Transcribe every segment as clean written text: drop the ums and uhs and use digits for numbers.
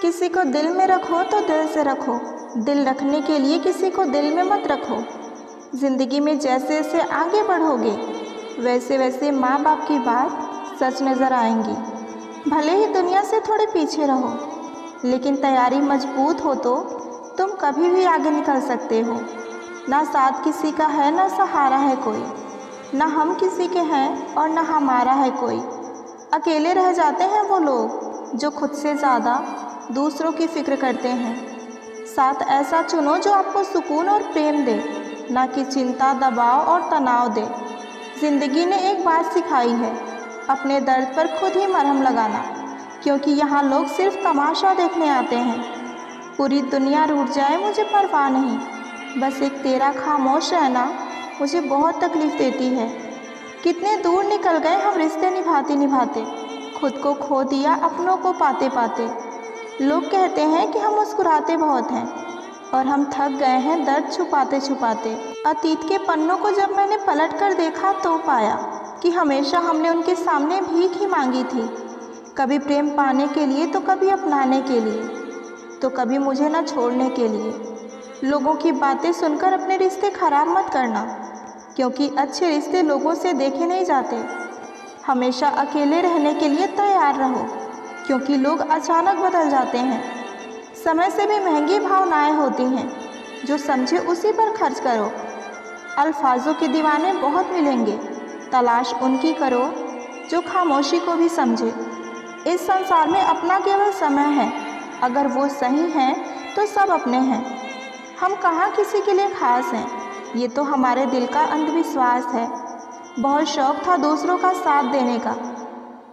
किसी को दिल में रखो तो दिल से रखो, दिल रखने के लिए किसी को दिल में मत रखो। ज़िंदगी में जैसे जैसे आगे बढ़ोगे वैसे वैसे माँ बाप की बात सच नज़र आएंगी। भले ही दुनिया से थोड़े पीछे रहो, लेकिन तैयारी मजबूत हो तो तुम कभी भी आगे निकल सकते हो। ना साथ किसी का है ना सहारा है कोई, ना हम किसी के हैं और ना हमारा है कोई। अकेले रह जाते हैं वो लोग जो खुद से ज़्यादा दूसरों की फ़िक्र करते हैं। साथ ऐसा चुनो जो आपको सुकून और प्रेम दे, ना कि चिंता, दबाव और तनाव दे। ज़िंदगी ने एक बात सिखाई है, अपने दर्द पर खुद ही मरहम लगाना, क्योंकि यहाँ लोग सिर्फ तमाशा देखने आते हैं। पूरी दुनिया रूठ जाए मुझे परवाह नहीं, बस एक तेरा खामोश रहना मुझे बहुत तकलीफ़ देती है। कितने दूर निकल गए हम रिश्ते निभाते निभाते, खुद को खो दिया अपनों को पाते पाते। लोग कहते हैं कि हम मुस्कुराते बहुत हैं और हम थक गए हैं दर्द छुपाते छुपाते। अतीत के पन्नों को जब मैंने पलट कर देखा तो पाया कि हमेशा हमने उनके सामने भीख ही मांगी थी, कभी प्रेम पाने के लिए तो कभी अपनाने के लिए, तो कभी मुझे न छोड़ने के लिए। लोगों की बातें सुनकर अपने रिश्ते खराब मत करना, क्योंकि अच्छे रिश्ते लोगों से देखे नहीं जाते। हमेशा अकेले रहने के लिए तैयार रहो, क्योंकि लोग अचानक बदल जाते हैं। समय से भी महंगी भावनाएं होती हैं, जो समझे उसी पर खर्च करो। अल्फाजों के दीवाने बहुत मिलेंगे, तलाश उनकी करो जो खामोशी को भी समझे। इस संसार में अपना केवल समय है, अगर वो सही है तो सब अपने हैं। हम कहाँ किसी के लिए खास हैं, ये तो हमारे दिल का अंधविश्वास है। बहुत शौक़ था दूसरों का साथ देने का,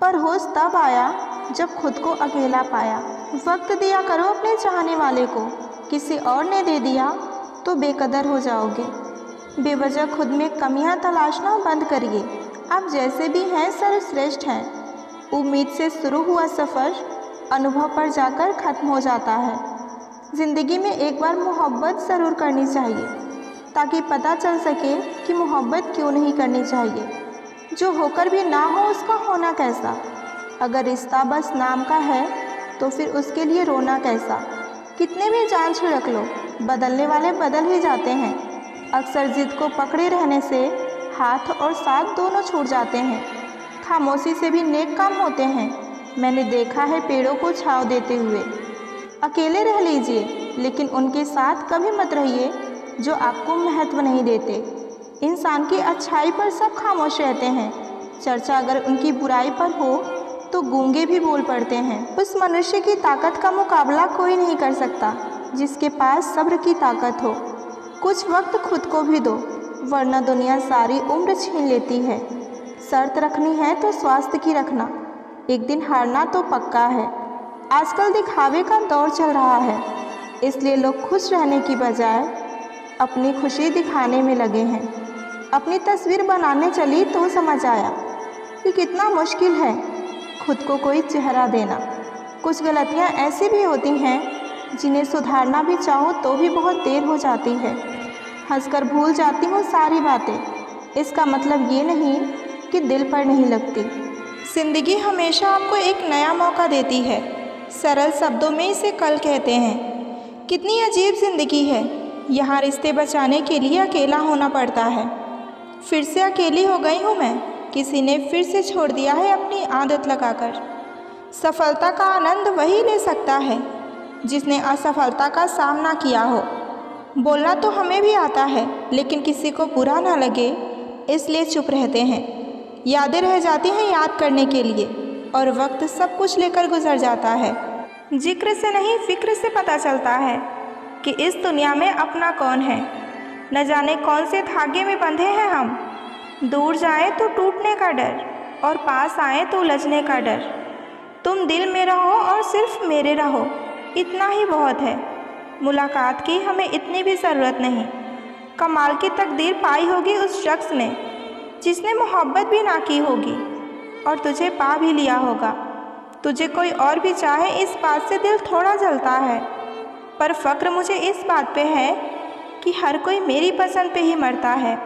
पर होश तब आया जब खुद को अकेला पाया। वक्त दिया करो अपने चाहने वाले को, किसी और ने दे दिया तो बेकदर हो जाओगे। बेवजह खुद में कमियां तलाशना बंद करिए, आप जैसे भी हैं सर्वश्रेष्ठ हैं। उम्मीद से शुरू हुआ सफ़र अनुभव पर जाकर ख़त्म हो जाता है। ज़िंदगी में एक बार मोहब्बत ज़रूर करनी चाहिए, ताकि पता चल सके कि मोहब्बत क्यों नहीं करनी चाहिए। जो होकर भी ना हो उसका होना कैसा। अगर रिश्ता बस नाम का है तो फिर उसके लिए रोना कैसा। कितने भी जान छिड़क लो, बदलने वाले बदल ही जाते हैं। अक्सर जिद को पकड़े रहने से हाथ और साथ दोनों छूट जाते हैं। खामोशी से भी नेक काम होते हैं, मैंने देखा है पेड़ों को छांव देते हुए। अकेले रह लीजिए, लेकिन उनके साथ कभी मत रहिए जो आपको महत्व नहीं देते। इंसान की अच्छाई पर सब खामोश रहते हैं, चर्चा अगर उनकी बुराई पर हो तो गूंगे भी बोल पड़ते हैं। उस मनुष्य की ताकत का मुकाबला कोई नहीं कर सकता जिसके पास सब्र की ताकत हो। कुछ वक्त खुद को भी दो, वरना दुनिया सारी उम्र छीन लेती है। शर्त रखनी है तो स्वास्थ्य की रखना, एक दिन हारना तो पक्का है। आजकल दिखावे का दौर चल रहा है, इसलिए लोग खुश रहने की बजाय अपनी खुशी दिखाने में लगे हैं। अपनी तस्वीर बनाने चली तो समझ आया कि कितना मुश्किल है खुद को कोई चेहरा देना। कुछ गलतियाँ ऐसी भी होती हैं जिन्हें सुधारना भी चाहो तो भी बहुत देर हो जाती है। हंसकर भूल जाती हूँ सारी बातें, इसका मतलब ये नहीं कि दिल पर नहीं लगती। ज़िंदगी हमेशा आपको एक नया मौका देती है, सरल शब्दों में इसे कल कहते हैं। कितनी अजीब ज़िंदगी है, यहाँ रिश्ते बचाने के लिए अकेला होना पड़ता है। फिर से अकेली हो गई हूँ मैं, किसी ने फिर से छोड़ दिया है अपनी आदत लगाकर। सफलता का आनंद वही ले सकता है जिसने असफलता का सामना किया हो। बोलना तो हमें भी आता है, लेकिन किसी को बुरा ना लगे इसलिए चुप रहते हैं। यादें रह जाती हैं याद करने के लिए, और वक्त सब कुछ लेकर गुजर जाता है। जिक्र से नहीं फिक्र से पता चलता है कि इस दुनिया में अपना कौन है। न जाने कौन से धागे में बंधे हैं हम। दूर जाए तो टूटने का डर, और पास आए तो उलझने का डर। तुम दिल में रहो और सिर्फ मेरे रहो, इतना ही बहुत है। मुलाकात की हमें इतनी भी ज़रूरत नहीं। कमाल की तकदीर पाई होगी उस शख्स ने जिसने मोहब्बत भी ना की होगी और तुझे पा भी लिया होगा। तुझे कोई और भी चाहे इस बात से दिल थोड़ा जलता है, पर फ़क्र मुझे इस बात पे है कि हर कोई मेरी पसंद पे ही मरता है।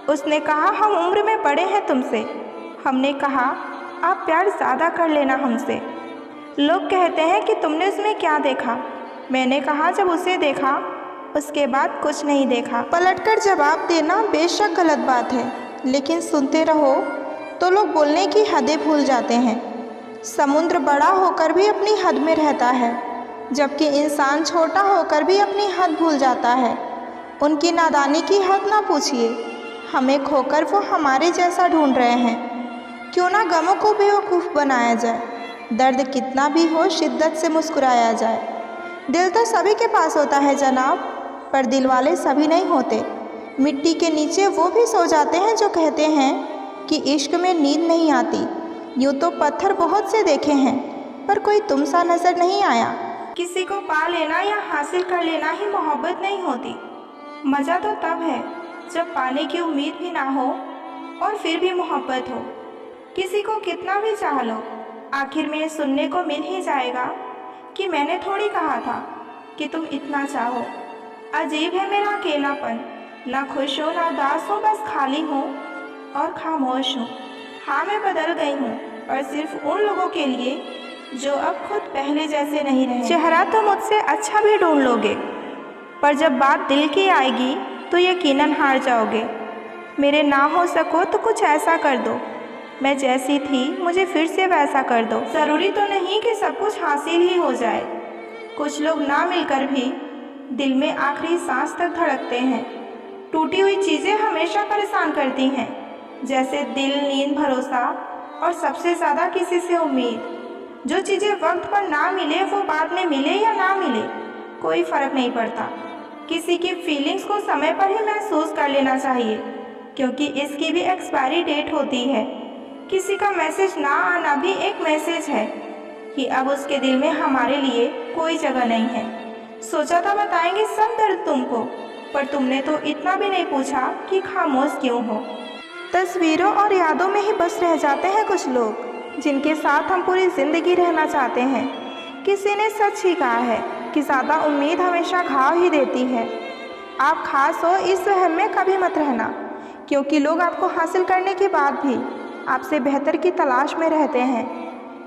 उसने कहा हम उम्र में बड़े हैं तुमसे, हमने कहा आप प्यार ज़्यादा कर लेना हमसे। लोग कहते हैं कि तुमने उसमें क्या देखा। मैंने कहा जब उसे देखा उसके बाद कुछ नहीं देखा। पलटकर जवाब देना बेशक गलत बात है, लेकिन सुनते रहो तो लोग बोलने की हदें भूल जाते हैं। समुद्र बड़ा होकर भी अपनी हद में रहता है, जबकि इंसान छोटा होकर भी अपनी हद भूल जाता है। उनकी नादानी की हद ना पूछिए, हमें खोकर वो हमारे जैसा ढूंढ रहे हैं। क्यों ना गमों को बेवकूफ़ बनाया जाए, दर्द कितना भी हो शिद्दत से मुस्कुराया जाए। दिल तो सभी के पास होता है जनाब, पर दिल वाले सभी नहीं होते। मिट्टी के नीचे वो भी सो जाते हैं जो कहते हैं कि इश्क में नींद नहीं आती। यूँ तो पत्थर बहुत से देखे हैं, पर कोई तुम सा नज़र नहीं आया। किसी को पा लेना या हासिल कर लेना ही मोहब्बत नहीं होती। मज़ा तो तब है जब पाने की उम्मीद भी ना हो और फिर भी मोहब्बत हो। किसी को कितना भी चाह लो, आखिर में सुनने को मिल ही जाएगा कि मैंने थोड़ी कहा था कि तुम इतना चाहो। अजीब है मेरा अकेलापन, ना खुश हो ना उदास हो, बस खाली हूँ और खामोश हूँ। हाँ मैं बदल गई हूँ, पर सिर्फ उन लोगों के लिए जो अब खुद पहले जैसे नहीं रहे। चेहरा तो मुझसे अच्छा भी ढूंढ लोगे, पर जब बात दिल की आएगी तो यकीनन हार जाओगे। मेरे ना हो सको तो कुछ ऐसा कर दो, मैं जैसी थी मुझे फिर से वैसा कर दो। ज़रूरी तो नहीं कि सब कुछ हासिल ही हो जाए। कुछ लोग ना मिलकर भी दिल में आखिरी सांस तक धड़कते हैं। टूटी हुई चीज़ें हमेशा परेशान करती हैं, जैसे दिल, नींद, भरोसा और सबसे ज़्यादा किसी से उम्मीद। जो चीज़ें वक्त पर ना मिले वो बाद में मिले या ना मिले कोई फ़र्क नहीं पड़ता। किसी की फीलिंग्स को समय पर ही महसूस कर लेना चाहिए, क्योंकि इसकी भी एक्सपायरी डेट होती है। किसी का मैसेज ना आना भी एक मैसेज है कि अब उसके दिल में हमारे लिए कोई जगह नहीं है। सोचा था बताएंगे सब दर्द तुमको, पर तुमने तो इतना भी नहीं पूछा कि खामोश क्यों हो। तस्वीरों और यादों में ही बस रह जाते हैं कुछ लोग, जिनके साथ हम पूरी ज़िंदगी रहना चाहते हैं। किसी ने सच ही कहा है कि ज़्यादा उम्मीद हमेशा घाव ही देती है। आप खास हो इस वहम में कभी मत रहना, क्योंकि लोग आपको हासिल करने के बाद भी आपसे बेहतर की तलाश में रहते हैं।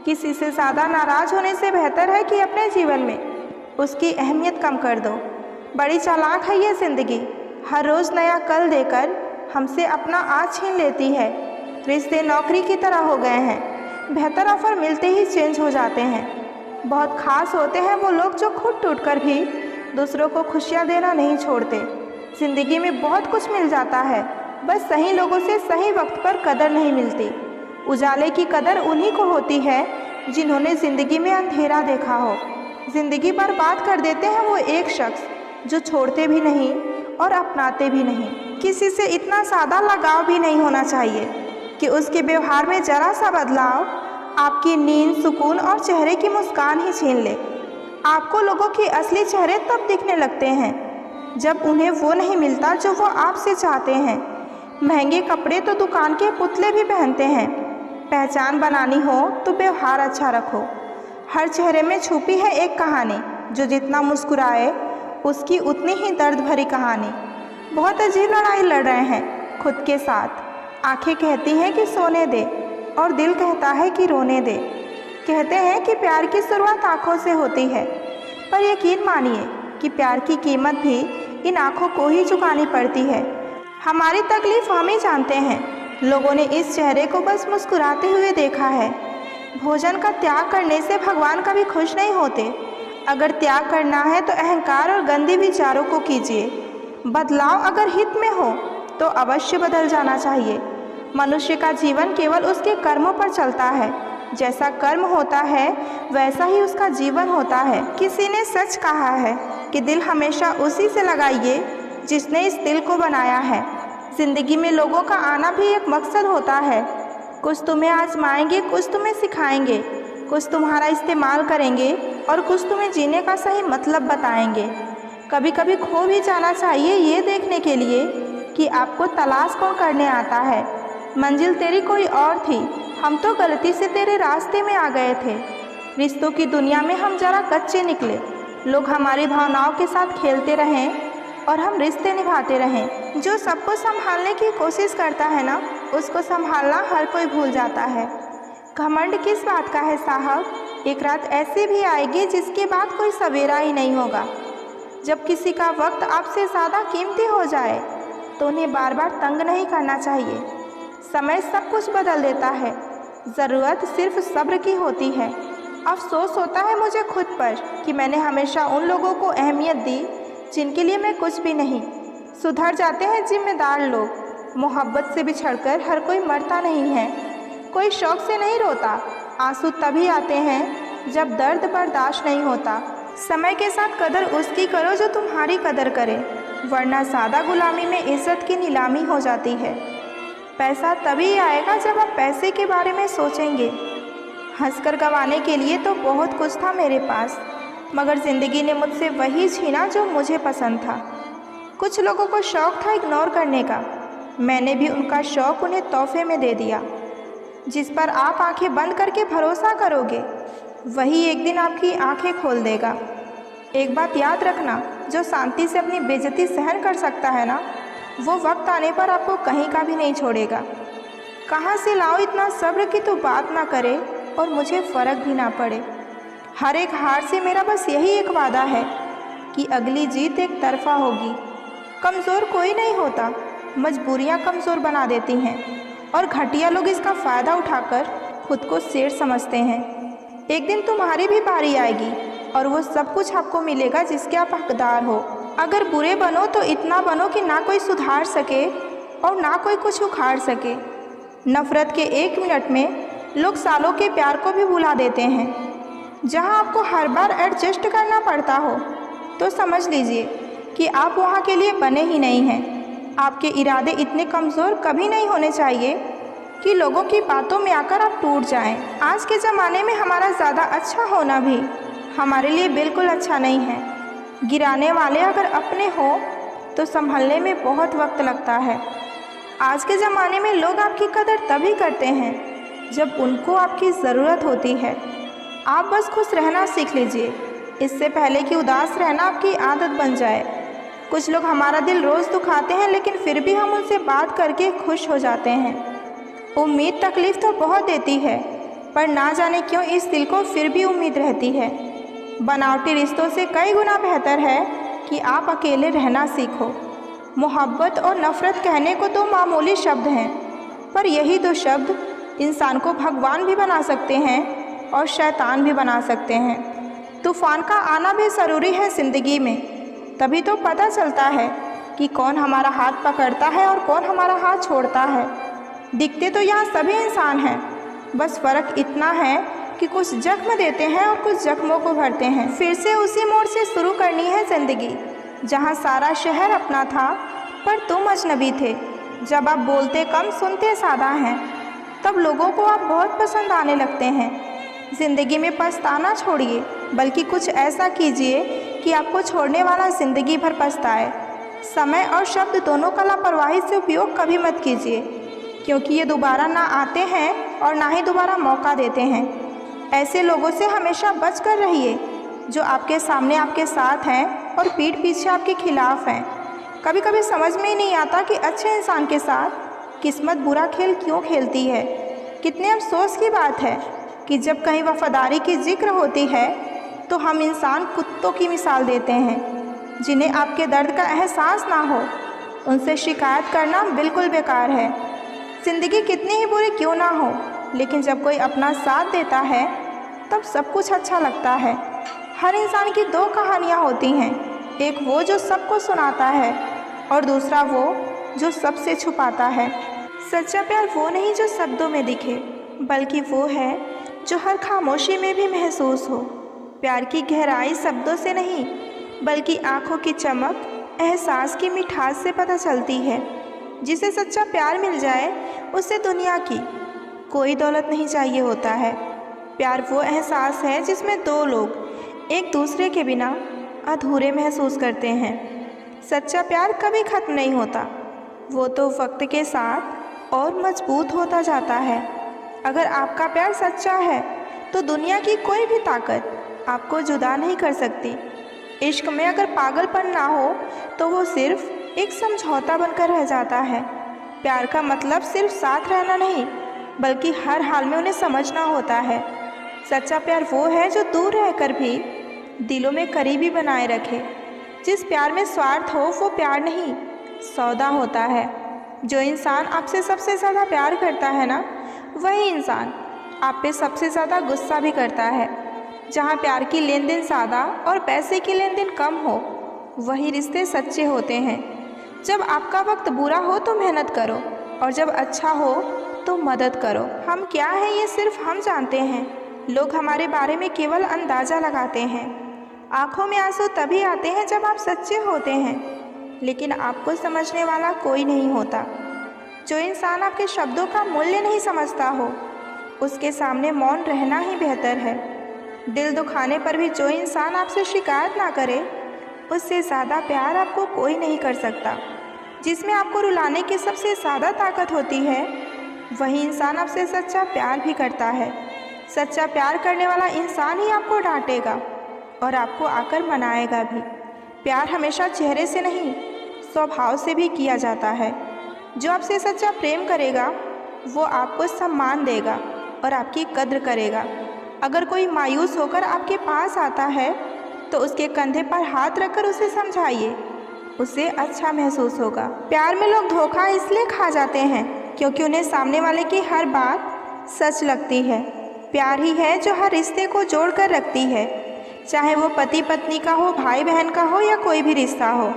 किसी से ज़्यादा नाराज़ होने से बेहतर है कि अपने जीवन में उसकी अहमियत कम कर दो। बड़ी चालाक है ये ज़िंदगी, हर रोज़ नया कल देकर हमसे अपना आज छीन लेती है। रिश्ते नौकरी की तरह हो गए हैं, बेहतर ऑफ़र मिलते ही चेंज हो जाते हैं। बहुत ख़ास होते हैं वो लोग जो खुद टूटकर भी दूसरों को खुशियाँ देना नहीं छोड़ते। ज़िंदगी में बहुत कुछ मिल जाता है, बस सही लोगों से सही वक्त पर कदर नहीं मिलती। उजाले की कदर उन्हीं को होती है जिन्होंने ज़िंदगी में अंधेरा देखा हो। ज़िंदगी बर्बाद कर देते हैं वो एक शख्स जो छोड़ते भी नहीं और अपनाते भी नहीं। किसी से इतना सादा लगाव भी नहीं होना चाहिए कि उसके व्यवहार में ज़रा सा बदलाव आपकी नींद, सुकून और चेहरे की मुस्कान ही छीन ले। आपको लोगों के असली चेहरे तब दिखने लगते हैं जब उन्हें वो नहीं मिलता जो वो आपसे चाहते हैं। महंगे कपड़े तो दुकान के पुतले भी पहनते हैं। पहचान बनानी हो तो व्यवहार अच्छा रखो। हर चेहरे में छुपी है एक कहानी, जो जितना मुस्कुराए उसकी उतनी ही दर्द भरी कहानी। बहुत अजीब लड़ाई लड़ रहे हैं खुद के साथ। आंखें कहती हैं कि सोने दे और दिल कहता है कि रोने दे। कहते हैं कि प्यार की शुरुआत आँखों से होती है, पर यकीन मानिए कि प्यार की कीमत भी इन आँखों को ही चुकानी पड़ती है। हमारी तकलीफ़ हम ही जानते हैं। लोगों ने इस चेहरे को बस मुस्कुराते हुए देखा है। भोजन का त्याग करने से भगवान कभी खुश नहीं होते। अगर त्याग करना है तो अहंकार और गंदे विचारों को कीजिए। बदलाव अगर हित में हो तो अवश्य बदल जाना चाहिए। मनुष्य का जीवन केवल उसके कर्मों पर चलता है। जैसा कर्म होता है वैसा ही उसका जीवन होता है। किसी ने सच कहा है कि दिल हमेशा उसी से लगाइए जिसने इस दिल को बनाया है। ज़िंदगी में लोगों का आना भी एक मकसद होता है। कुछ तुम्हें आजमाएंगे, कुछ तुम्हें सिखाएंगे, कुछ तुम्हारा इस्तेमाल करेंगे और कुछ तुम्हें जीने का सही मतलब बताएंगे। कभी कभी खो भी जाना चाहिए ये देखने के लिए कि आपको तलाश कौन करने आता है। मंजिल तेरी कोई और थी, हम तो गलती से तेरे रास्ते में आ गए थे। रिश्तों की दुनिया में हम ज़रा कच्चे निकले। लोग हमारी भावनाओं के साथ खेलते रहें और हम रिश्ते निभाते रहें। जो सबको संभालने की कोशिश करता है ना, उसको संभालना हर कोई भूल जाता है। घमंड किस बात का है साहब? एक रात ऐसी भी आएगी जिसके बाद कोई सवेरा ही नहीं होगा। जब किसी का वक्त आपसे ज़्यादा कीमती हो जाए तो उन्हें बार बार तंग नहीं करना चाहिए। समय सब कुछ बदल देता है, ज़रूरत सिर्फ सब्र की होती है। अफसोस होता है मुझे खुद पर कि मैंने हमेशा उन लोगों को अहमियत दी जिनके लिए मैं कुछ भी नहीं। सुधर जाते हैं जिम्मेदार लोग। मोहब्बत से बिछड़कर हर कोई मरता नहीं है। कोई शौक से नहीं रोता। आंसू तभी आते हैं जब दर्द बर्दाश्त नहीं होता। समय के साथ कदर उसकी करो जो तुम्हारी कदर करे, वरना सादा गुलामी में इज्जत की नीलामी हो जाती है। पैसा तभी आएगा जब आप पैसे के बारे में सोचेंगे। हंसकर गंवाने के लिए तो बहुत कुछ था मेरे पास, मगर ज़िंदगी ने मुझसे वही छीना जो मुझे पसंद था। कुछ लोगों को शौक़ था इग्नोर करने का, मैंने भी उनका शौक़ उन्हें तोहफे में दे दिया। जिस पर आप आंखें बंद करके भरोसा करोगे वही एक दिन आपकी आंखें खोल देगा। एक बात याद रखना, जो शांति से अपनी बेइज्जती सहन कर सकता है ना, वो वक्त आने पर आपको कहीं का भी नहीं छोड़ेगा। कहाँ से लाओ इतना सब्र कि तू बात ना करे और मुझे फ़र्क भी ना पड़े। हर एक हार से मेरा बस यही एक वादा है कि अगली जीत एक तरफा होगी। कमज़ोर कोई नहीं होता, मजबूरियाँ कमज़ोर बना देती हैं और घटिया लोग इसका फ़ायदा उठाकर खुद को शेर समझते हैं। एक दिन तुम्हारी भी बारी आएगी और वो सब कुछ आपको मिलेगा जिसके आप हकदार हो। अगर बुरे बनो तो इतना बनो कि ना कोई सुधार सके और ना कोई कुछ उखाड़ सके। नफ़रत के एक मिनट में लोग सालों के प्यार को भी भुला देते हैं। जहां आपको हर बार एडजस्ट करना पड़ता हो तो समझ लीजिए कि आप वहां के लिए बने ही नहीं हैं। आपके इरादे इतने कमज़ोर कभी नहीं होने चाहिए कि लोगों की बातों में आकर आप टूट जाएं। आज के ज़माने में हमारा ज़्यादा अच्छा होना भी हमारे लिए बिल्कुल अच्छा नहीं है। गिराने वाले अगर अपने हो तो संभलने में बहुत वक्त लगता है। आज के ज़माने में लोग आपकी कदर तभी करते हैं जब उनको आपकी ज़रूरत होती है। आप बस खुश रहना सीख लीजिए, इससे पहले कि उदास रहना आपकी आदत बन जाए। कुछ लोग हमारा दिल रोज़ दुखाते हैं, लेकिन फिर भी हम उनसे बात करके खुश हो जाते हैं। उम्मीद तकलीफ़ तो बहुत देती है, पर ना जाने क्यों इस दिल को फिर भी उम्मीद रहती है। बनावटी रिश्तों से कई गुना बेहतर है कि आप अकेले रहना सीखो। मोहब्बत और नफ़रत कहने को तो मामूली शब्द हैं, पर यही दो शब्द इंसान को भगवान भी बना सकते हैं और शैतान भी बना सकते हैं। तूफ़ान का आना भी ज़रूरी है ज़िंदगी में, तभी तो पता चलता है कि कौन हमारा हाथ पकड़ता है और कौन हमारा हाथ छोड़ता है। दिखते तो यहाँ सभी इंसान हैं, बस फ़र्क इतना है कि कुछ जख्म देते हैं और कुछ जख्मों को भरते हैं। फिर से उसी मोड़ से शुरू करनी है ज़िंदगी जहाँ सारा शहर अपना था पर तुम अजनबी थे। जब आप बोलते कम सुनते ज़्यादा हैं, तब लोगों को आप बहुत पसंद आने लगते हैं। ज़िंदगी में पछताना छोड़िए, बल्कि कुछ ऐसा कीजिए कि आपको छोड़ने वाला ज़िंदगी भर पछताए। समय और शब्द दोनों का लापरवाही से उपयोग कभी मत कीजिए, क्योंकि ये दोबारा ना आते हैं और ना ही दोबारा मौका देते हैं। ऐसे लोगों से हमेशा बच कर रहिए जो आपके सामने आपके साथ हैं और पीठ पीछे आपके खिलाफ हैं। कभी कभी समझ में ही नहीं आता कि अच्छे इंसान के साथ किस्मत बुरा खेल क्यों खेलती है। कितने अफसोस की बात है कि जब कहीं वफादारी की जिक्र होती है तो हम इंसान कुत्तों की मिसाल देते हैं, जिन्हें आपके दर्द का एहसास ना हो। उनसे शिकायत करना बिल्कुल बेकार है। ज़िंदगी कितनी ही बुरी क्यों ना हो, लेकिन जब कोई अपना साथ देता है तब सब कुछ अच्छा लगता है। हर इंसान की दो कहानियाँ होती हैं, एक वो जो सबको सुनाता है और दूसरा वो जो सबसे छुपाता है। सच्चा प्यार वो नहीं जो शब्दों में दिखे, बल्कि वो है जो हर खामोशी में भी महसूस हो। प्यार की गहराई शब्दों से नहीं, बल्कि आँखों की चमक, एहसास की मिठास से पता चलती है। जिसे सच्चा प्यार मिल जाए उसे दुनिया की कोई दौलत नहीं चाहिए होता है। प्यार वो एहसास है जिसमें दो लोग एक दूसरे के बिना अधूरे महसूस करते हैं। सच्चा प्यार कभी ख़त्म नहीं होता, वो तो वक्त के साथ और मजबूत होता जाता है। अगर आपका प्यार सच्चा है तो दुनिया की कोई भी ताकत आपको जुदा नहीं कर सकती। इश्क में अगर पागलपन ना हो तो वो सिर्फ एक समझौता बनकर रह जाता है। प्यार का मतलब सिर्फ साथ रहना नहीं, बल्कि हर हाल में उन्हें समझना होता है। सच्चा प्यार वो है जो दूर रहकर भी दिलों में करीबी बनाए रखे। जिस प्यार में स्वार्थ हो वो प्यार नहीं, सौदा होता है। जो इंसान आपसे सबसे ज़्यादा प्यार करता है ना, वही इंसान आप पे सबसे ज़्यादा गुस्सा भी करता है। जहाँ प्यार की लेन देन सादा और पैसे की लेन देन कम हो, वही रिश्ते सच्चे होते हैं। जब आपका वक्त बुरा हो तो मेहनत करो, और जब अच्छा हो तो मदद करो। हम क्या हैं ये सिर्फ हम जानते हैं। लोग हमारे बारे में केवल अंदाज़ा लगाते हैं। आँखों में आंसू तभी आते हैं जब आप सच्चे होते हैं, लेकिन आपको समझने वाला कोई नहीं होता। जो इंसान आपके शब्दों का मूल्य नहीं समझता हो, उसके सामने मौन रहना ही बेहतर है। दिल दुखाने पर भी जो इंसान आपसे शिकायत ना करे, उससे ज़्यादा प्यार आपको कोई नहीं कर सकता। जिसमें आपको रुलाने की सबसे ज़्यादा ताकत होती है, वही इंसान आपसे सच्चा प्यार भी करता है। सच्चा प्यार करने वाला इंसान ही आपको डांटेगा और आपको आकर मनाएगा भी। प्यार हमेशा चेहरे से नहीं, स्वभाव से भी किया जाता है। जो आपसे सच्चा प्रेम करेगा, वो आपको सम्मान देगा और आपकी कद्र करेगा। अगर कोई मायूस होकर आपके पास आता है, तो उसके कंधे पर हाथ रखकर उसे समझाइए, उसे अच्छा महसूस होगा। प्यार में लोग धोखा इसलिए खा जाते हैं क्योंकि उन्हें सामने वाले की हर बात सच लगती है। प्यार ही है जो हर रिश्ते को जोड़ कर रखती है, चाहे वो पति पत्नी का हो, भाई बहन का हो या कोई भी रिश्ता हो।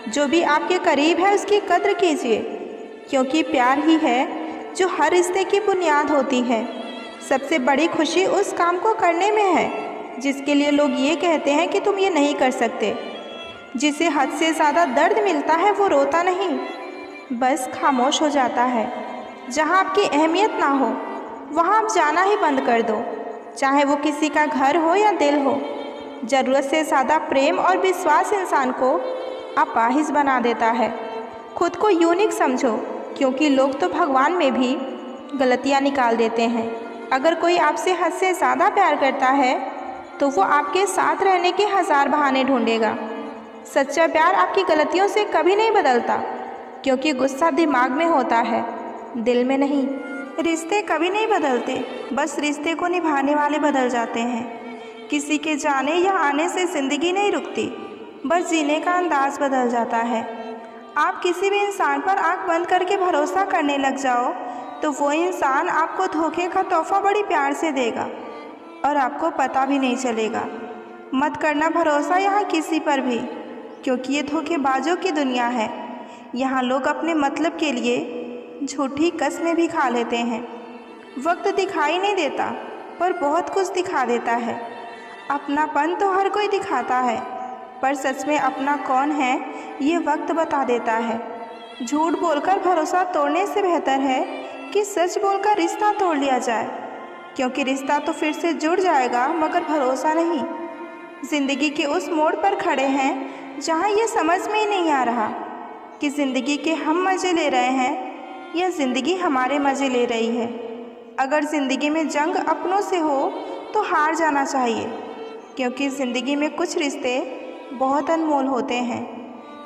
जो भी आपके करीब है उसकी कद्र कीजिए, क्योंकि प्यार ही है जो हर रिश्ते की बुनियाद होती है। सबसे बड़ी खुशी उस काम को करने में है जिसके लिए लोग ये कहते हैं कि तुम ये नहीं कर सकते। जिसे हद से ज़्यादा दर्द मिलता है वो रोता नहीं, बस खामोश हो जाता है। जहाँ आपकी अहमियत ना हो, वहाँ आप जाना ही बंद कर दो, चाहे वो किसी का घर हो या दिल हो। ज़रूरत से ज़्यादा प्रेम और विश्वास इंसान को अपाहिज बना देता है। खुद को यूनिक समझो, क्योंकि लोग तो भगवान में भी गलतियाँ निकाल देते हैं। अगर कोई आपसे हद से ज़्यादा प्यार करता है, तो वो आपके साथ रहने के 1000 बहाने ढूंढेगा। सच्चा प्यार आपकी गलतियों से कभी नहीं बदलता, क्योंकि गुस्सा दिमाग में होता है, दिल में नहीं। रिश्ते कभी नहीं बदलते, बस रिश्ते को निभाने वाले बदल जाते हैं। किसी के जाने या आने से ज़िंदगी नहीं रुकती, बस जीने का अंदाज बदल जाता है। आप किसी भी इंसान पर आंख बंद करके भरोसा करने लग जाओ, तो वो इंसान आपको धोखे का तोहफा बड़ी प्यार से देगा और आपको पता भी नहीं चलेगा। मत करना भरोसा यहाँ किसी पर भी, क्योंकि ये धोखेबाजों की दुनिया है। यहाँ लोग अपने मतलब के लिए झूठी कस्में भी खा लेते हैं। वक्त दिखाई नहीं देता, पर बहुत कुछ दिखा देता है। अपनापन तो हर कोई दिखाता है, पर सच में अपना कौन है ये वक्त बता देता है। झूठ बोलकर भरोसा तोड़ने से बेहतर है कि सच बोलकर रिश्ता तोड़ लिया जाए, क्योंकि रिश्ता तो फिर से जुड़ जाएगा, मगर भरोसा नहीं। ज़िंदगी के उस मोड़ पर खड़े हैं जहाँ ये समझ में ही नहीं आ रहा कि ज़िंदगी के हम मज़े ले रहे हैं या ज़िंदगी हमारे मज़े ले रही है। अगर ज़िंदगी में जंग अपनों से हो तो हार जाना चाहिए, क्योंकि ज़िंदगी में कुछ रिश्ते बहुत अनमोल होते हैं।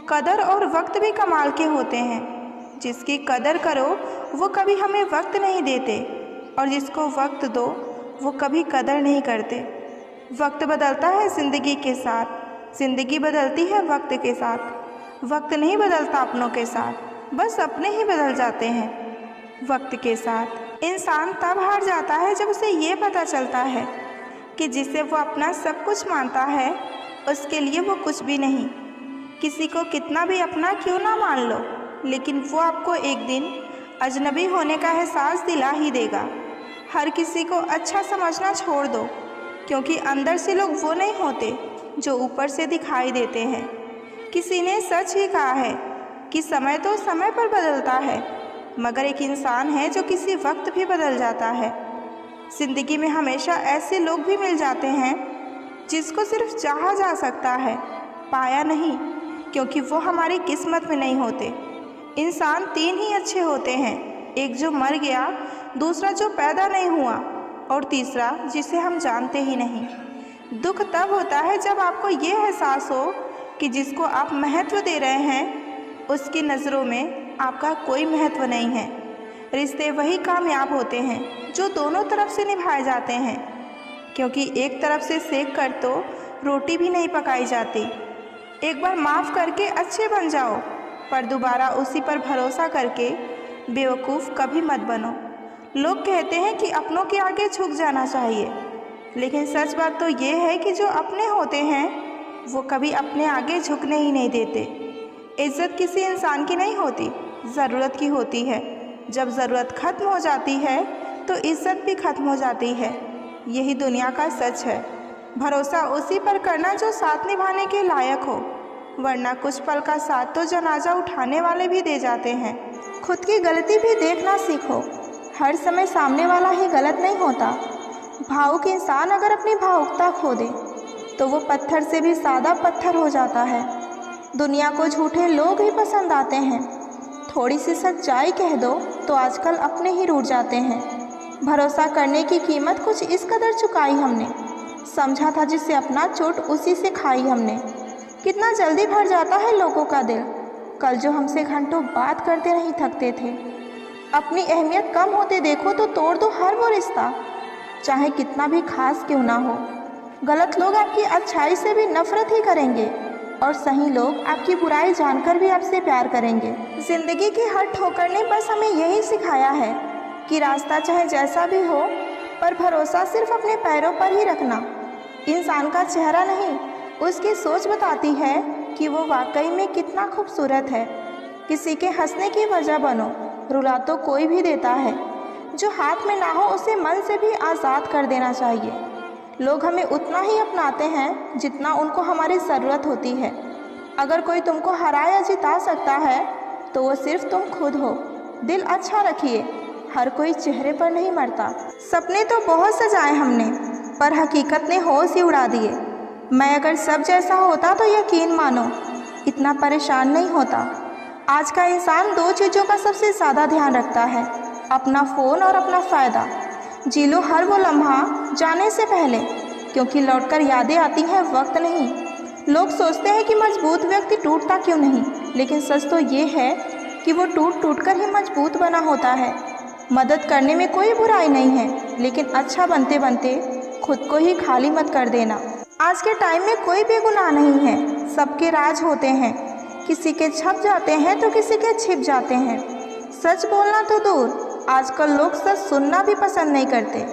कदर और वक्त भी कमाल के होते हैं। जिसकी कदर करो वो कभी हमें वक्त नहीं देते, और जिसको वक्त दो वो कभी कदर नहीं करते। वक्त बदलता है ज़िंदगी के साथ, ज़िंदगी बदलती है वक्त के साथ। वक्त नहीं बदलता अपनों के साथ, बस अपने ही बदल जाते हैं वक्त के साथ। इंसान तब हार जाता है जब उसे ये पता चलता है कि जिसे वो अपना सब कुछ मानता है, उसके लिए वो कुछ भी नहीं। किसी को कितना भी अपना क्यों ना मान लो, लेकिन वो आपको एक दिन अजनबी होने का एहसास दिला ही देगा। हर किसी को अच्छा समझना छोड़ दो, क्योंकि अंदर से लोग वो नहीं होते जो ऊपर से दिखाई देते हैं। किसी ने सच ही कहा है कि समय तो समय पर बदलता है, मगर एक इंसान है जो किसी वक्त भी बदल जाता है। ज़िंदगी में हमेशा ऐसे लोग भी मिल जाते हैं जिसको सिर्फ चाहा जा सकता है, पाया नहीं, क्योंकि वो हमारी किस्मत में नहीं होते। इंसान 3 ही अच्छे होते हैं, एक जो मर गया, दूसरा जो पैदा नहीं हुआ, और तीसरा जिसे हम जानते ही नहीं। दुख तब होता है जब आपको ये एहसास हो कि जिसको आप महत्व दे रहे हैं उसकी नज़रों में आपका कोई महत्व नहीं है। रिश्ते वही कामयाब होते हैं जो दोनों तरफ से निभाए जाते हैं। क्योंकि एक तरफ से सेक कर तो रोटी भी नहीं पकाई जाती। एक बार माफ़ करके अच्छे बन जाओ, पर दोबारा उसी पर भरोसा करके बेवकूफ़ कभी मत बनो। लोग कहते हैं कि अपनों के आगे झुक जाना चाहिए, लेकिन सच बात तो ये है कि जो अपने होते हैं वो कभी अपने आगे झुकने ही नहीं देते। इज़्ज़त किसी इंसान की नहीं होती, ज़रूरत की होती है। जब ज़रूरत ख़त्म हो जाती है तो इज़्ज़त भी ख़त्म हो जाती है। यही दुनिया का सच है। भरोसा उसी पर करना जो साथ निभाने के लायक हो, वरना कुछ पल का साथ तो जनाजा उठाने वाले भी दे जाते हैं। खुद की गलती भी देखना सीखो। हर समय सामने वाला ही गलत नहीं होता। भावुक इंसान अगर अपनी भावुकता खो दे तो वो पत्थर से भी सादा पत्थर हो जाता है। दुनिया को झूठे लोग ही पसंद आते हैं। थोड़ी सी सच्चाई कह दो तो आजकल अपने ही रूठ जाते हैं। भरोसा करने की कीमत कुछ इस कदर चुकाई हमने, समझा था जिससे अपना चोट उसी से खाई हमने। कितना जल्दी भर जाता है लोगों का दिल, कल जो हमसे घंटों बात करते नहीं थकते थे। अपनी अहमियत कम होते देखो तो तोड़ दो हर वो रिश्ता, चाहे कितना भी खास क्यों ना हो। गलत लोग आपकी अच्छाई से भी नफरत ही करेंगे और सही लोग आपकी बुराई जानकर भी आपसे प्यार करेंगे। ज़िंदगी की हर ठोकर ने बस हमें यही सिखाया है कि रास्ता चाहे जैसा भी हो, पर भरोसा सिर्फ अपने पैरों पर ही रखना। इंसान का चेहरा नहीं, उसकी सोच बताती है कि वो वाकई में कितना खूबसूरत है। किसी के हंसने की वजह बनो, रुला तो कोई भी देता है। जो हाथ में ना हो उसे मन से भी आज़ाद कर देना चाहिए। लोग हमें उतना ही अपनाते हैं जितना उनको हमारी ज़रूरत होती है। अगर कोई तुमको हरा या जिता सकता है तो वो सिर्फ तुम खुद हो। दिल अच्छा रखिए, हर कोई चेहरे पर नहीं मरता। सपने तो बहुत सजाए हमने, पर हकीकत ने होश ही उड़ा दिए। मैं अगर सब जैसा होता तो यकीन मानो इतना परेशान नहीं होता। आज का इंसान दो चीज़ों का सबसे ज़्यादा ध्यान रखता है, अपना फ़ोन और अपना फ़ायदा। जी लो हर वो लम्हा जाने से पहले, क्योंकि लौटकर यादें आती हैं, वक्त नहीं। लोग सोचते हैं कि मजबूत व्यक्ति टूटता क्यों नहीं, लेकिन सच तो ये है कि वो टूट टूट कर ही मजबूत बना होता है। मदद करने में कोई बुराई नहीं है, लेकिन अच्छा बनते बनते खुद को ही खाली मत कर देना। आज के टाइम में कोई भी गुनाह नहीं है, सबके राज होते हैं। किसी के छप जाते हैं तो किसी के छिप जाते हैं। सच बोलना तो दूर, आजकल लोग सच सुनना भी पसंद नहीं करते।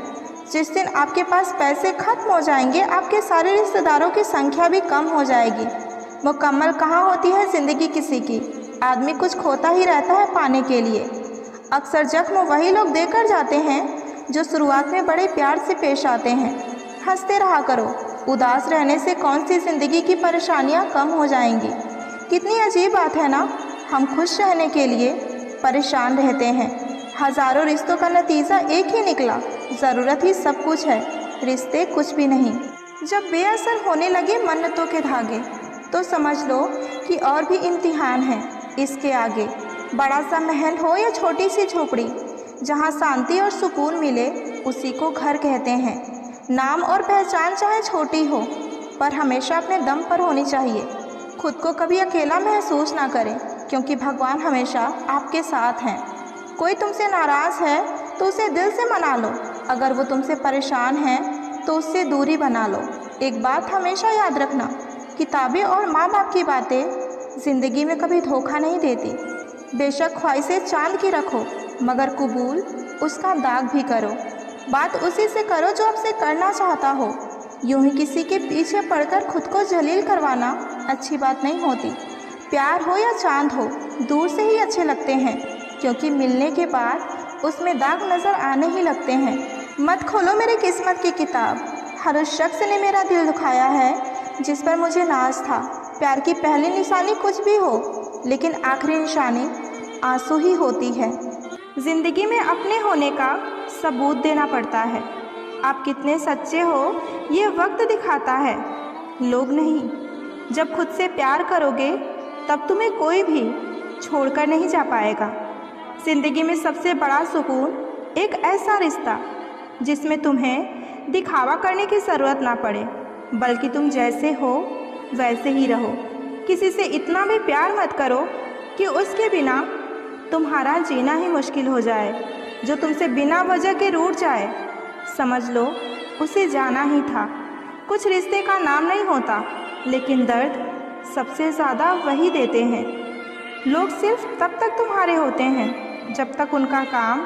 जिस दिन आपके पास पैसे खत्म हो जाएंगे, आपके सारे रिश्तेदारों की संख्या भी कम हो जाएगी। मुकम्मल कहाँ होती है ज़िंदगी किसी की, आदमी कुछ खोता ही रहता है पाने के लिए। अक्सर जख्म वही लोग देकर जाते हैं जो शुरुआत में बड़े प्यार से पेश आते हैं। हंसते रहा करो, उदास रहने से कौन सी ज़िंदगी की परेशानियाँ कम हो जाएंगी। कितनी अजीब बात है ना, हम खुश रहने के लिए परेशान रहते हैं। हज़ारों रिश्तों का नतीजा एक ही निकला। ज़रूरत ही सब कुछ है, रिश्ते कुछ भी नहीं। जब बेअसर होने लगे मन्नतों के धागे तो समझ लो कि और भी इम्तिहान है इसके आगे। बड़ा सा महल हो या छोटी सी झोपड़ी, जहाँ शांति और सुकून मिले उसी को घर कहते हैं। नाम और पहचान चाहे छोटी हो, पर हमेशा अपने दम पर होनी चाहिए। खुद को कभी अकेला महसूस ना करें, क्योंकि भगवान हमेशा आपके साथ हैं। कोई तुमसे नाराज़ है तो उसे दिल से मना लो, अगर वो तुमसे परेशान है तो उससे दूरी बना लो। एक बात हमेशा याद रखना, किताबें और माँ बाप की बातें ज़िंदगी में कभी धोखा नहीं देती। बेशक ख्वाहिशें चांद की रखो, मगर कबूल उसका दाग भी करो। बात उसी से करो जो आपसे करना चाहता हो। यूं ही किसी के पीछे पड़कर खुद को जलील करवाना अच्छी बात नहीं होती। प्यार हो या चांद हो, दूर से ही अच्छे लगते हैं, क्योंकि मिलने के बाद उसमें दाग नज़र आने ही लगते हैं। मत खोलो मेरी किस्मत की किताब, हर उस शख्स ने मेरा दिल दुखाया है जिस पर मुझे नाज था। प्यार की पहली निशानी कुछ भी हो, लेकिन आखिरी निशानी आंसू ही होती है। ज़िंदगी में अपने होने का सबूत देना पड़ता है। आप कितने सच्चे हो ये वक्त दिखाता है, लोग नहीं। जब खुद से प्यार करोगे तब तुम्हें कोई भी छोड़कर नहीं जा पाएगा। ज़िंदगी में सबसे बड़ा सुकून एक ऐसा रिश्ता जिसमें तुम्हें दिखावा करने की ज़रूरत ना पड़े, बल्कि तुम जैसे हो वैसे ही रहो। किसी से इतना भी प्यार मत करो कि उसके बिना तुम्हारा जीना ही मुश्किल हो जाए। जो तुमसे बिना वजह के रूठ जाए, समझ लो उसे जाना ही था। कुछ रिश्ते का नाम नहीं होता, लेकिन दर्द सबसे ज़्यादा वही देते हैं। लोग सिर्फ तब तक तुम्हारे होते हैं जब तक उनका काम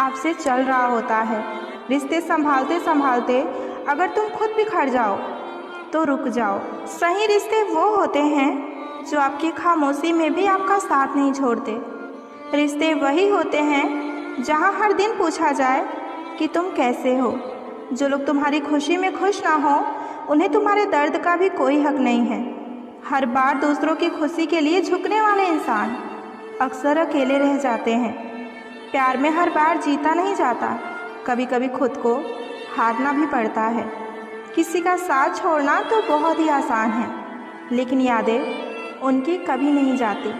आपसे चल रहा होता है। रिश्ते संभालते संभालते अगर तुम खुद बिखर जाओ तो रुक जाओ। सही रिश्ते वो होते हैं जो आपकी खामोशी में भी आपका साथ नहीं छोड़ते। रिश्ते वही होते हैं जहाँ हर दिन पूछा जाए कि तुम कैसे हो। जो लोग तुम्हारी खुशी में खुश ना हो, उन्हें तुम्हारे दर्द का भी कोई हक नहीं है। हर बार दूसरों की खुशी के लिए झुकने वाले इंसान अक्सर अकेले रह जाते हैं। प्यार में हर बार जीता नहीं जाता, कभी कभी खुद को हारना भी पड़ता है। किसी का साथ छोड़ना तो बहुत ही आसान है, लेकिन यादें उनकी कभी नहीं जाती।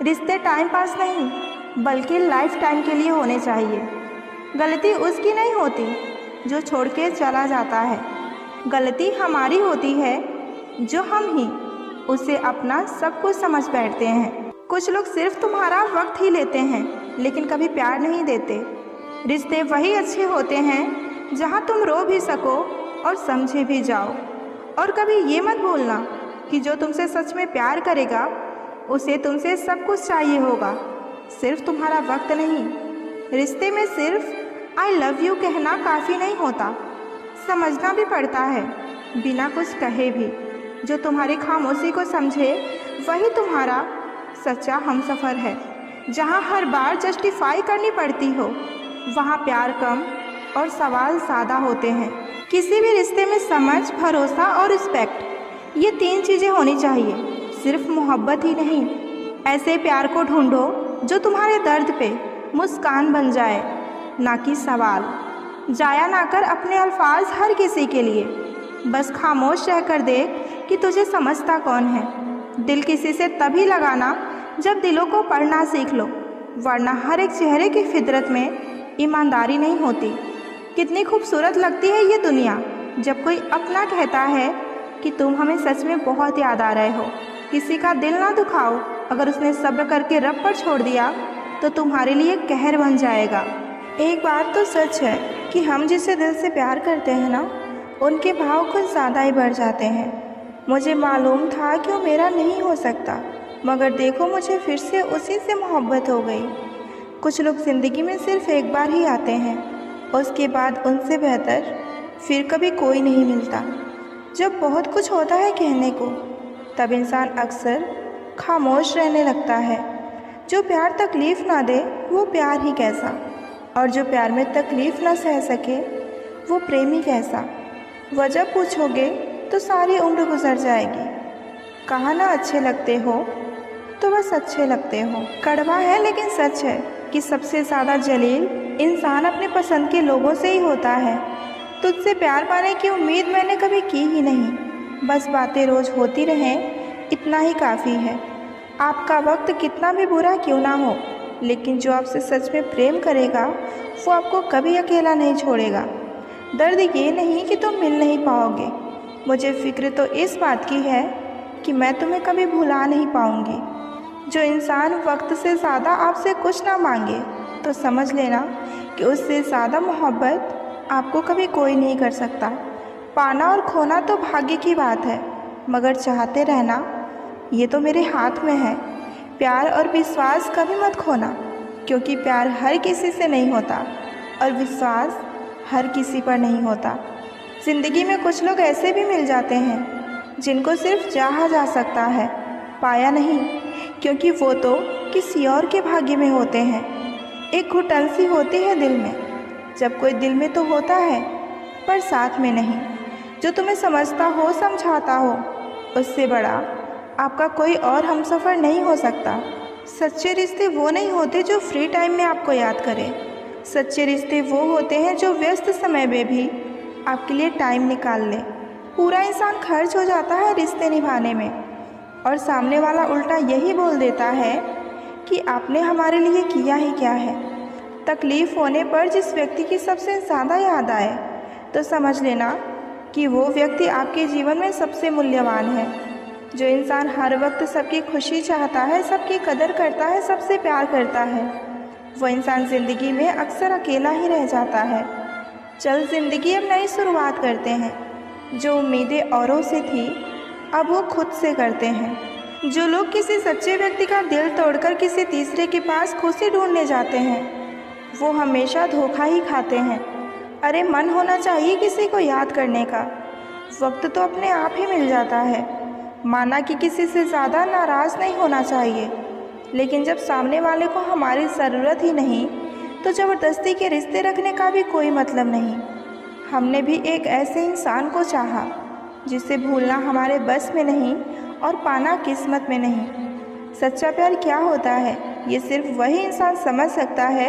रिश्ते टाइम पास नहीं बल्कि लाइफ टाइम के लिए होने चाहिए। गलती उसकी नहीं होती जो छोड़ के चला जाता है, गलती हमारी होती है जो हम ही उसे अपना सब कुछ समझ बैठते हैं। कुछ लोग सिर्फ तुम्हारा वक्त ही लेते हैं, लेकिन कभी प्यार नहीं देते। रिश्ते वही अच्छे होते हैं जहाँ तुम रो भी सको और समझे भी जाओ। और कभी ये मत भूलना कि जो तुमसे सच में प्यार करेगा उसे तुमसे सब कुछ चाहिए होगा, सिर्फ तुम्हारा वक्त नहीं। रिश्ते में सिर्फ आई लव यू कहना काफ़ी नहीं होता, समझना भी पड़ता है बिना कुछ कहे भी। जो तुम्हारी खामोशी को समझे वही तुम्हारा सच्चा हमसफ़र है। जहाँ हर बार जस्टिफाई करनी पड़ती हो, वहाँ प्यार कम और सवाल ज़्यादा होते हैं। किसी भी रिश्ते में समझ, भरोसा और रिस्पेक्ट, ये 3 चीज़ें होनी चाहिए, सिर्फ मोहब्बत ही नहीं। ऐसे प्यार को ढूंढो जो तुम्हारे दर्द पे मुस्कान बन जाए, ना कि सवाल। जाया ना कर अपने अल्फाज हर किसी के लिए, बस खामोश रह कर देख कि तुझे समझता कौन है। दिल किसी से तभी लगाना जब दिलों को पढ़ना सीख लो, वरना हर एक चेहरे की फितरत में ईमानदारी नहीं होती। कितनी खूबसूरत लगती है ये दुनिया जब कोई अपना कहता है कि तुम हमें सच में बहुत याद आ रहे हो। किसी का दिल ना दुखाओ, अगर उसने सब्र करके रब पर छोड़ दिया तो तुम्हारे लिए कहर बन जाएगा। एक बात तो सच है कि हम जिसे दिल से प्यार करते हैं ना, उनके भाव कुछ ज़्यादा ही बढ़ जाते हैं। मुझे मालूम था कि वो मेरा नहीं हो सकता, मगर देखो मुझे फिर से उसी से मोहब्बत हो गई। कुछ लोग ज़िंदगी में सिर्फ एक बार ही आते हैं, उसके बाद उनसे बेहतर फिर कभी कोई नहीं मिलता। जब बहुत कुछ होता है कहने को, तब इंसान अक्सर खामोश रहने लगता है। जो प्यार तकलीफ़ ना दे वो प्यार ही कैसा, और जो प्यार में तकलीफ़ ना सह सके वो प्रेमी कैसा। वजह पूछोगे तो सारी उम्र गुजर जाएगी। कहा ना अच्छे लगते हो तो बस अच्छे लगते हो। कड़वा है लेकिन सच है कि सबसे ज़्यादा जलील इंसान अपने पसंद के लोगों से ही होता है। तुझसे प्यार पाने की उम्मीद मैंने कभी की ही नहीं, बस बातें रोज़ होती रहें इतना ही काफ़ी है। आपका वक्त कितना भी बुरा क्यों ना हो, लेकिन जो आपसे सच में प्रेम करेगा वो आपको कभी अकेला नहीं छोड़ेगा। दर्द ये नहीं कि तुम मिल नहीं पाओगे, मुझे फ़िक्र तो इस बात की है कि मैं तुम्हें कभी भुला नहीं पाऊँगी। जो इंसान वक्त से ज़्यादा आपसे कुछ ना मांगे तो समझ लेना कि उससे ज़्यादा मोहब्बत आपको कभी कोई नहीं कर सकता। पाना और खोना तो भाग्य की बात है, मगर चाहते रहना ये तो मेरे हाथ में है। प्यार और विश्वास कभी मत खोना, क्योंकि प्यार हर किसी से नहीं होता और विश्वास हर किसी पर नहीं होता। ज़िंदगी में कुछ लोग ऐसे भी मिल जाते हैं जिनको सिर्फ चाहा जा सकता है, पाया नहीं, क्योंकि वो तो किसी और के भाग्य में होते हैं। एक घुटन सी होती है दिल में, जब कोई दिल में तो होता है पर साथ में नहीं। जो तुम्हें समझता हो, समझाता हो, उससे बड़ा आपका कोई और हमसफ़र नहीं हो सकता। सच्चे रिश्ते वो नहीं होते जो फ्री टाइम में आपको याद करें। सच्चे रिश्ते वो होते हैं जो व्यस्त समय में भी आपके लिए टाइम निकाल ले। पूरा इंसान खर्च हो जाता है रिश्ते निभाने में, और सामने वाला उल्टा यही बोल देता है कि आपने हमारे लिए किया ही क्या है। तकलीफ़ होने पर जिस व्यक्ति की सबसे ज़्यादा याद आए तो समझ लेना कि वो व्यक्ति आपके जीवन में सबसे मूल्यवान है। जो इंसान हर वक्त सबकी खुशी चाहता है, सबकी कदर करता है, सबसे प्यार करता है, वो इंसान ज़िंदगी में अक्सर अकेला ही रह जाता है। चल ज़िंदगी अब नई शुरुआत करते हैं। जो उम्मीदें औरों से थी अब वो खुद से करते हैं। जो लोग किसी सच्चे व्यक्ति का दिल तोड़कर किसी तीसरे के पास खुशी ढूंढने जाते हैं वो हमेशा धोखा ही खाते हैं। अरे मन होना चाहिए किसी को याद करने का, वक्त तो अपने आप ही मिल जाता है। माना कि किसी से ज़्यादा नाराज़ नहीं होना चाहिए, लेकिन जब सामने वाले को हमारी ज़रूरत ही नहीं तो ज़बरदस्ती के रिश्ते रखने का भी कोई मतलब नहीं। हमने भी एक ऐसे इंसान को चाहा जिसे भूलना हमारे बस में नहीं और पाना किस्मत में नहीं। सच्चा प्यार क्या होता है ये सिर्फ वही इंसान समझ सकता है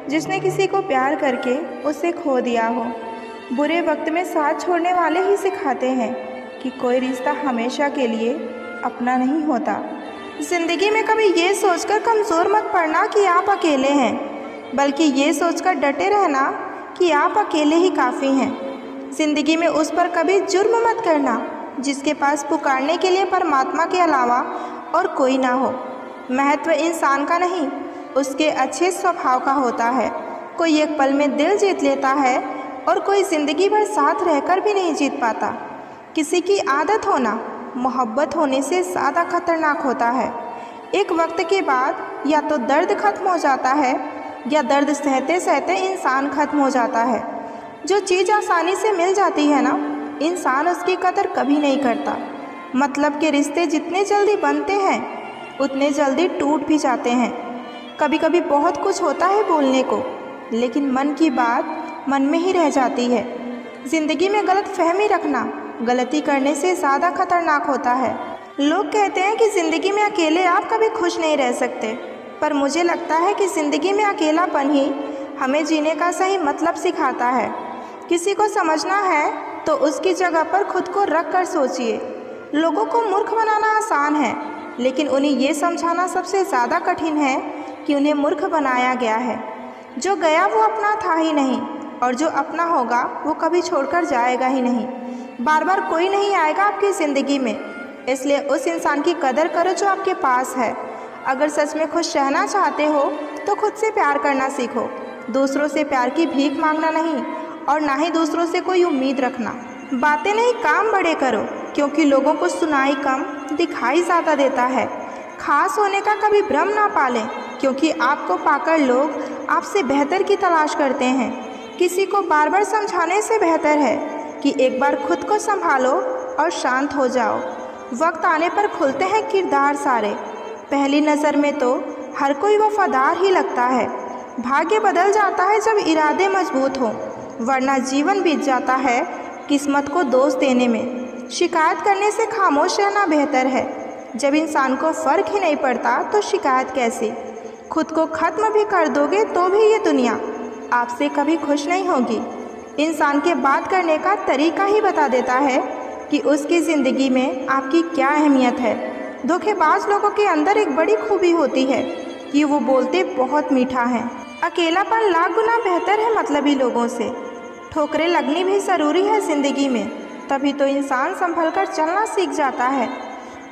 जिसने किसी को प्यार करके उसे खो दिया हो। बुरे वक्त में साथ छोड़ने वाले ही सिखाते हैं कि कोई रिश्ता हमेशा के लिए अपना नहीं होता। ज़िंदगी में कभी ये सोचकर कमज़ोर मत पड़ना कि आप अकेले हैं, बल्कि ये सोचकर डटे रहना कि आप अकेले ही काफ़ी हैं। ज़िंदगी में उस पर कभी जुर्म मत करना जिसके पास पुकारने के लिए परमात्मा के अलावा और कोई ना हो। महत्व इंसान का नहीं उसके अच्छे स्वभाव का होता है। कोई एक पल में दिल जीत लेता है और कोई ज़िंदगी भर साथ रहकर भी नहीं जीत पाता। किसी की आदत होना मोहब्बत होने से ज़्यादा खतरनाक होता है। एक वक्त के बाद या तो दर्द खत्म हो जाता है या दर्द सहते सहते इंसान खत्म हो जाता है। जो चीज़ आसानी से मिल जाती है ना, इंसान उसकी कदर कभी नहीं करता। मतलब के रिश्ते जितने जल्दी बनते हैं उतने जल्दी टूट भी जाते हैं। कभी कभी बहुत कुछ होता है बोलने को, लेकिन मन की बात मन में ही रह जाती है। ज़िंदगी में गलत फहमी रखना गलती करने से ज़्यादा खतरनाक होता है। लोग कहते हैं कि ज़िंदगी में अकेले आप कभी खुश नहीं रह सकते, पर मुझे लगता है कि ज़िंदगी में अकेलापन ही हमें जीने का सही मतलब सिखाता है। किसी को समझना है तो उसकी जगह पर खुद को रख कर सोचिए। लोगों को मूर्ख बनाना आसान है, लेकिन उन्हें ये समझाना सबसे ज़्यादा कठिन है कि उन्हें मूर्ख बनाया गया है। जो गया वो अपना था ही नहीं, और जो अपना होगा वो कभी छोड़कर जाएगा ही नहीं। बार बार कोई नहीं आएगा आपकी ज़िंदगी में, इसलिए उस इंसान की कदर करो जो आपके पास है। अगर सच में खुश रहना चाहते हो तो खुद से प्यार करना सीखो। दूसरों से प्यार की भीख मांगना नहीं, और ना ही दूसरों से कोई उम्मीद रखना। बातें नहीं काम बड़े करो, क्योंकि लोगों को सुनाई कम दिखाई ज़्यादा देता है। खास होने का कभी भ्रम ना पालें, क्योंकि आपको पाकर लोग आपसे बेहतर की तलाश करते हैं। किसी को बार बार समझाने से बेहतर है कि एक बार खुद को संभालो और शांत हो जाओ। वक्त आने पर खुलते हैं किरदार सारे। पहली नज़र में तो हर कोई वफादार ही लगता है। भाग्य बदल जाता है जब इरादे मजबूत हों, वरना जीवन बीत जाता है किस्मत को दोष देने में। शिकायत करने से खामोश रहना बेहतर है। जब इंसान को फ़र्क ही नहीं पड़ता तो शिकायत कैसी। खुद को ख़त्म भी कर दोगे तो भी ये दुनिया आपसे कभी खुश नहीं होगी। इंसान के बात करने का तरीका ही बता देता है कि उसकी ज़िंदगी में आपकी क्या अहमियत है। धोखेबाज लोगों के अंदर एक बड़ी खूबी होती है कि वो बोलते बहुत मीठा है। अकेलापन लाख गुना बेहतर है मतलबी लोगों से। ठोकरें लगनी भी ज़रूरी है ज़िंदगी में, तभी तो इंसान संभल कर चलना सीख जाता है।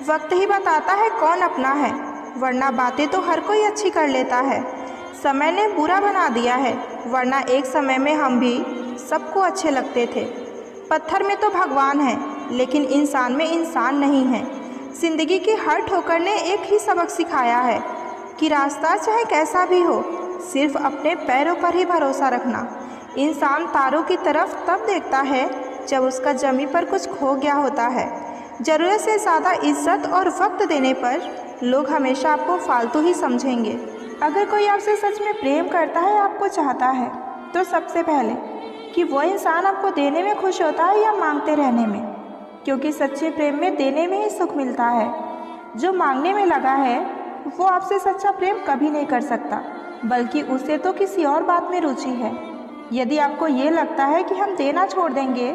वक्त ही बताता है कौन अपना है, वरना बातें तो हर कोई अच्छी कर लेता है। समय ने बुरा बना दिया है, वरना एक समय में हम भी सबको अच्छे लगते थे। पत्थर में तो भगवान है, लेकिन इंसान में इंसान नहीं है। ज़िंदगी की हर ठोकर ने एक ही सबक सिखाया है कि रास्ता चाहे कैसा भी हो, सिर्फ अपने पैरों पर ही भरोसा रखना। इंसान तारों की तरफ तब देखता है जब उसका ज़मीन पर कुछ खो गया होता है। ज़रूरत से ज़्यादा इज्जत और वक्त देने पर लोग हमेशा आपको फालतू ही समझेंगे। अगर कोई आपसे सच में प्रेम करता है, आपको चाहता है, तो सबसे पहले कि वो इंसान आपको देने में खुश होता है या मांगते रहने में, क्योंकि सच्चे प्रेम में देने में ही सुख मिलता है। जो मांगने में लगा है वो आपसे सच्चा प्रेम कभी नहीं कर सकता, बल्कि उसे तो किसी और बात में रुचि है। यदि आपको ये लगता है कि हम देना छोड़ देंगे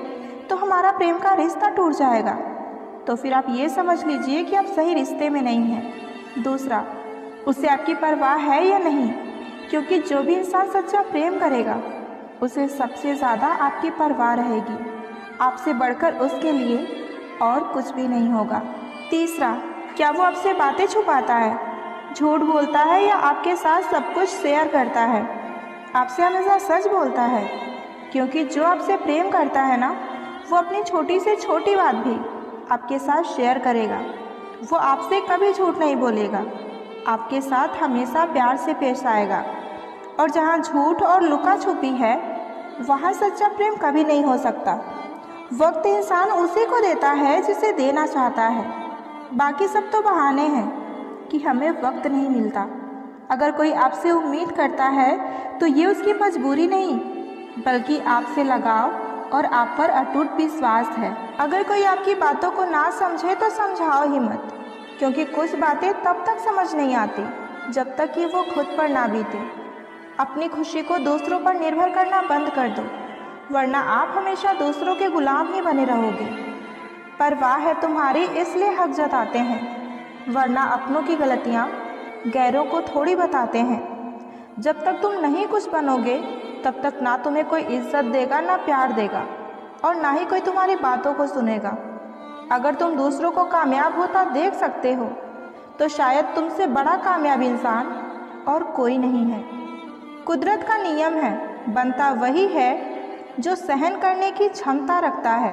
तो हमारा प्रेम का रिश्ता टूट जाएगा, तो फिर आप ये समझ लीजिए कि आप सही रिश्ते में नहीं हैं। दूसरा, उसे आपकी परवाह है या नहीं, क्योंकि जो भी इंसान सच्चा प्रेम करेगा उसे सबसे ज़्यादा आपकी परवाह रहेगी। आपसे बढ़कर उसके लिए और कुछ भी नहीं होगा। तीसरा, क्या वो आपसे बातें छुपाता है, झूठ बोलता है या आपके साथ सब कुछ शेयर करता है? आपसे हमेशा सच बोलता है? क्योंकि जो आपसे प्रेम करता है ना, वो अपनी छोटी से छोटी बात भी आपके साथ शेयर करेगा। वो आपसे कभी झूठ नहीं बोलेगा, आपके साथ हमेशा प्यार से पेश आएगा। और जहाँ झूठ और लुका छुपी है, वहाँ सच्चा प्रेम कभी नहीं हो सकता। वक्त इंसान उसी को देता है जिसे देना चाहता है। बाकी सब तो बहाने हैं कि हमें वक्त नहीं मिलता। अगर कोई आपसे उम्मीद करता है तो ये उसकी मजबूरी नहीं, बल्कि आपसे लगाव और आप पर अटूट विश्वास है। अगर कोई आपकी बातों को ना समझे तो समझाओ ही मत, क्योंकि कुछ बातें तब तक समझ नहीं आती जब तक कि वो खुद पर ना बीते। अपनी खुशी को दूसरों पर निर्भर करना बंद कर दो, वरना आप हमेशा दूसरों के गुलाम ही बने रहोगे। परवाह है तुम्हारी इसलिए हक जताते हैं, वरना अपनों की गलतियाँ गैरों को थोड़ी बताते हैं। जब तक तुम नहीं कुछ बनोगे, तब तक ना तुम्हें कोई इज्जत देगा, ना प्यार देगा, और ना ही कोई तुम्हारी बातों को सुनेगा। अगर तुम दूसरों को कामयाब होता देख सकते हो, तो शायद तुमसे बड़ा कामयाब इंसान और कोई नहीं है। कुदरत का नियम है, बनता वही है जो सहन करने की क्षमता रखता है।